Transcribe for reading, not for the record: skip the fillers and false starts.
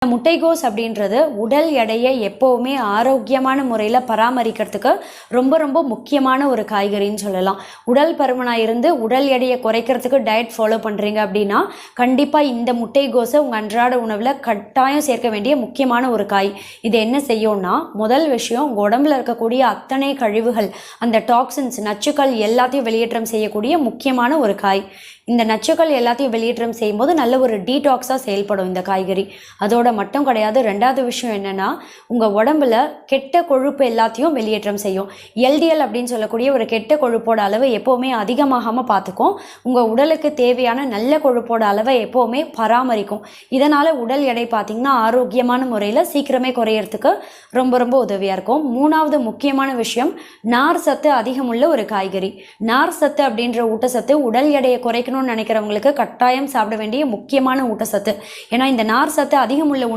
முட்டைகோஸ் அப்படின்றது உடல் எடையை எப்போவுமே ஆரோக்கியமான முறையில் பராமரிக்கிறதுக்கு ரொம்ப ரொம்ப முக்கியமான ஒரு காய்கறின்னு சொல்லலாம். உடல் பருமனாக இருந்து உடல் எடையை குறைக்கிறதுக்கு டயட் ஃபாலோ பண்ணுறீங்க அப்படின்னா கண்டிப்பாக இந்த முட்டைகோஸை உங்கள் அன்றாட உணவில் கட்டாயம் சேர்க்க வேண்டிய முக்கியமான ஒரு காய். இது என்ன செய்யும்னா, முதல் விஷயம், உங்கள் உடம்புல இருக்கக்கூடிய அத்தனை கழிவுகள், அந்த டாக்ஸின்ஸ், நச்சுக்கள் எல்லாத்தையும் வெளியேற்றம் செய்யக்கூடிய முக்கியமான ஒரு காய். இந்த நச்சுக்கள் எல்லாத்தையும் வெளியேற்றம் செய்யும்போது நல்ல ஒரு டீடாக்ஸாக செயல்படும் இந்த காய்கறி. அதோட மட்டும் கிடையாது, ரெண்டாவது விஷயம் என்னென்னா, உங்கள் உடம்புல கெட்ட கொழுப்பு எல்லாத்தையும் வெளியேற்றம் செய்யும். எல்டிஎல் அப்படின்னு சொல்லக்கூடிய ஒரு கெட்ட கொழுப்போட அளவு எப்போவுமே அதிகமாகாமல் பார்த்துக்கும். உங்கள் உடலுக்கு தேவையான நல்ல கொழுப்போட அளவை எப்போவுமே பராமரிக்கும். இதனால் உடல் எடை பார்த்திங்கன்னா ஆரோக்கியமான முறையில் சீக்கிரமே குறையிறதுக்கு ரொம்ப ரொம்ப உதவியாக இருக்கும். மூணாவது முக்கியமான விஷயம், நார் சத்து அதிகமுள்ள ஒரு காய்கறி. நார் சத்து அப்படின்ற ஊட்டச்சத்து உடல் எடையை குறைக்கணும்னு நினைக்கிறவங்களுக்கு கட்டாயம் சாப்பிட வேண்டிய முக்கியமான ஊட்டச்சத்து. ஏன்னா இந்த நார் சத்து அதிகமுள்ள